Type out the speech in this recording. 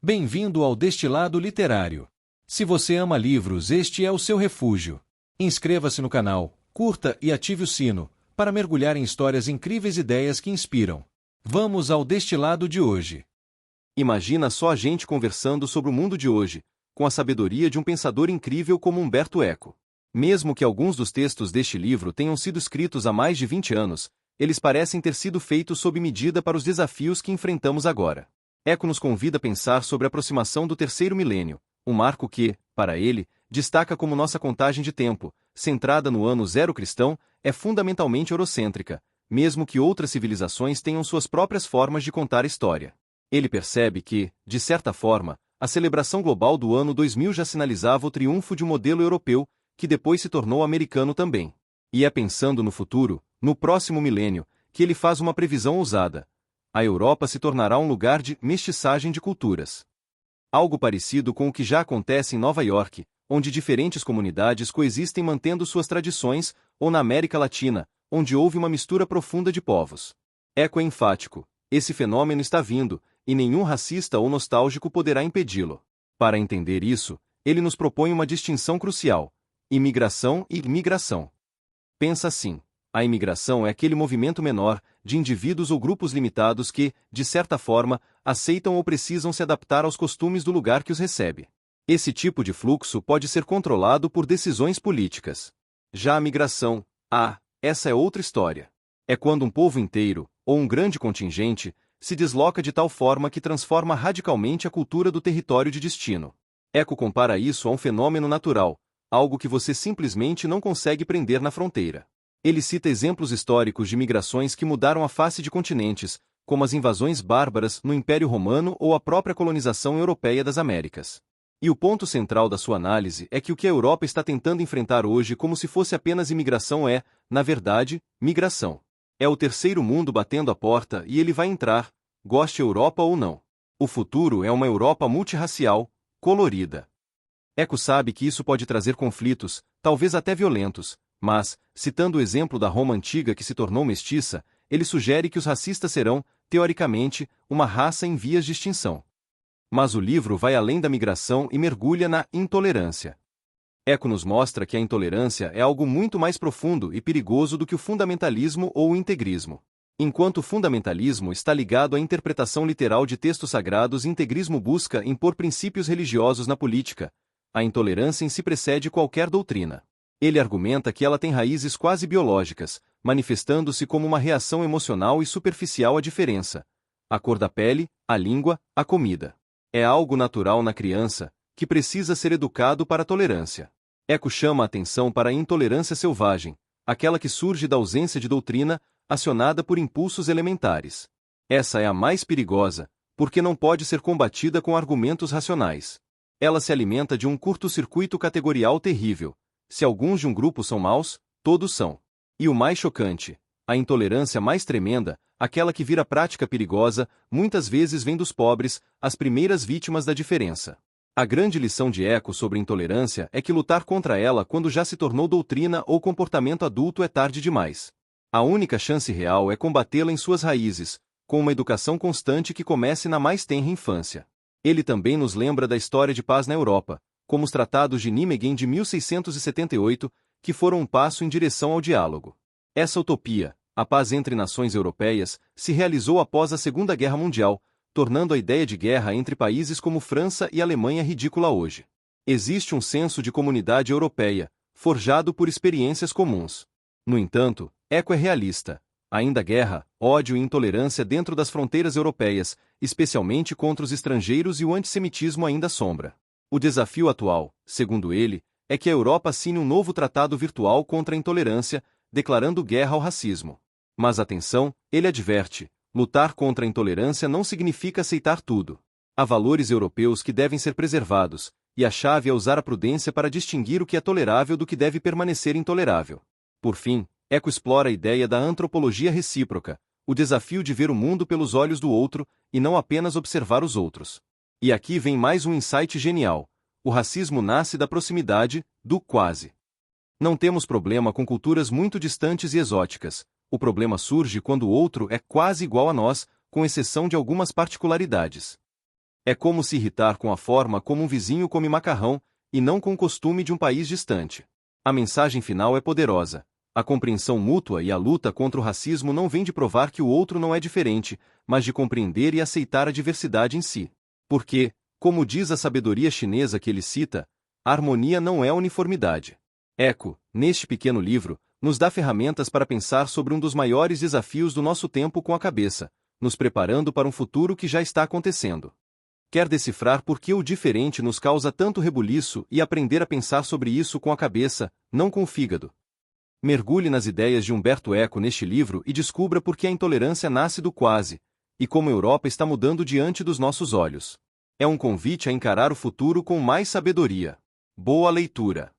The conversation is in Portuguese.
Bem-vindo ao Destilado Literário. Se você ama livros, este é o seu refúgio. Inscreva-se no canal, curta e ative o sino, para mergulhar em histórias incríveis e ideias que inspiram. Vamos ao destilado de hoje. Imagina só a gente conversando sobre o mundo de hoje, com a sabedoria de um pensador incrível como Humberto Eco. Mesmo que alguns dos textos deste livro tenham sido escritos há mais de 20 anos, eles parecem ter sido feitos sob medida para os desafios que enfrentamos agora. Eco nos convida a pensar sobre a aproximação do terceiro milênio, um marco que, para ele, destaca como nossa contagem de tempo, centrada no ano zero cristão, é fundamentalmente eurocêntrica, mesmo que outras civilizações tenham suas próprias formas de contar a história. Ele percebe que, de certa forma, a celebração global do ano 2000 já sinalizava o triunfo de um modelo europeu, que depois se tornou americano também. E é pensando no futuro, no próximo milênio, que ele faz uma previsão ousada. A Europa se tornará um lugar de mestiçagem de culturas. Algo parecido com o que já acontece em Nova York, onde diferentes comunidades coexistem mantendo suas tradições, ou na América Latina, onde houve uma mistura profunda de povos. Eco é enfático: esse fenômeno está vindo, e nenhum racista ou nostálgico poderá impedi-lo. Para entender isso, ele nos propõe uma distinção crucial: imigração e migração. Pensa assim: a imigração é aquele movimento menor, de indivíduos ou grupos limitados que, de certa forma, aceitam ou precisam se adaptar aos costumes do lugar que os recebe. Esse tipo de fluxo pode ser controlado por decisões políticas. Já a migração, essa é outra história. É quando um povo inteiro, ou um grande contingente, se desloca de tal forma que transforma radicalmente a cultura do território de destino. Eco compara isso a um fenômeno natural, algo que você simplesmente não consegue prender na fronteira. Ele cita exemplos históricos de migrações que mudaram a face de continentes, como as invasões bárbaras no Império Romano ou a própria colonização europeia das Américas. E o ponto central da sua análise é que o que a Europa está tentando enfrentar hoje como se fosse apenas imigração é, na verdade, migração. É o terceiro mundo batendo a porta e ele vai entrar, goste a Europa ou não. O futuro é uma Europa multirracial, colorida. Eco sabe que isso pode trazer conflitos, talvez até violentos, mas, citando o exemplo da Roma antiga que se tornou mestiça, ele sugere que os racistas serão, teoricamente, uma raça em vias de extinção. Mas o livro vai além da migração e mergulha na intolerância. Eco nos mostra que a intolerância é algo muito mais profundo e perigoso do que o fundamentalismo ou o integrismo. Enquanto o fundamentalismo está ligado à interpretação literal de textos sagrados e o integrismo busca impor princípios religiosos na política, a intolerância em si precede qualquer doutrina. Ele argumenta que ela tem raízes quase biológicas, manifestando-se como uma reação emocional e superficial à diferença. A cor da pele, a língua, a comida. É algo natural na criança, que precisa ser educado para a tolerância. Eco chama a atenção para a intolerância selvagem, aquela que surge da ausência de doutrina, acionada por impulsos elementares. Essa é a mais perigosa, porque não pode ser combatida com argumentos racionais. Ela se alimenta de um curto-circuito categorial terrível. Se alguns de um grupo são maus, todos são. E o mais chocante, a intolerância mais tremenda, aquela que vira prática perigosa, muitas vezes vem dos pobres, as primeiras vítimas da diferença. A grande lição de Eco sobre intolerância é que lutar contra ela quando já se tornou doutrina ou comportamento adulto é tarde demais. A única chance real é combatê-la em suas raízes, com uma educação constante que comece na mais tenra infância. Ele também nos lembra da história de paz na Europa, como os tratados de Nijmegen de 1678, que foram um passo em direção ao diálogo. Essa utopia, a paz entre nações europeias, se realizou após a Segunda Guerra Mundial, tornando a ideia de guerra entre países como França e Alemanha ridícula hoje. Existe um senso de comunidade europeia, forjado por experiências comuns. No entanto, Eco é realista. Ainda há guerra, ódio e intolerância dentro das fronteiras europeias, especialmente contra os estrangeiros, e o antissemitismo ainda assombra. O desafio atual, segundo ele, é que a Europa assine um novo tratado virtual contra a intolerância, declarando guerra ao racismo. Mas atenção, ele adverte: lutar contra a intolerância não significa aceitar tudo. Há valores europeus que devem ser preservados, e a chave é usar a prudência para distinguir o que é tolerável do que deve permanecer intolerável. Por fim, Eco explora a ideia da antropologia recíproca, o desafio de ver o mundo pelos olhos do outro, e não apenas observar os outros. E aqui vem mais um insight genial: o racismo nasce da proximidade, do quase. Não temos problema com culturas muito distantes e exóticas. O problema surge quando o outro é quase igual a nós, com exceção de algumas particularidades. É como se irritar com a forma como um vizinho come macarrão, e não com o costume de um país distante. A mensagem final é poderosa. A compreensão mútua e a luta contra o racismo não vem de provar que o outro não é diferente, mas de compreender e aceitar a diversidade em si. Porque, como diz a sabedoria chinesa que ele cita, a harmonia não é uniformidade. Eco, neste pequeno livro, nos dá ferramentas para pensar sobre um dos maiores desafios do nosso tempo com a cabeça, nos preparando para um futuro que já está acontecendo. Quer decifrar por que o diferente nos causa tanto rebuliço e aprender a pensar sobre isso com a cabeça, não com o fígado. Mergulhe nas ideias de Humberto Eco neste livro e descubra por que a intolerância nasce do quase, e como a Europa está mudando diante dos nossos olhos. É um convite a encarar o futuro com mais sabedoria. Boa leitura!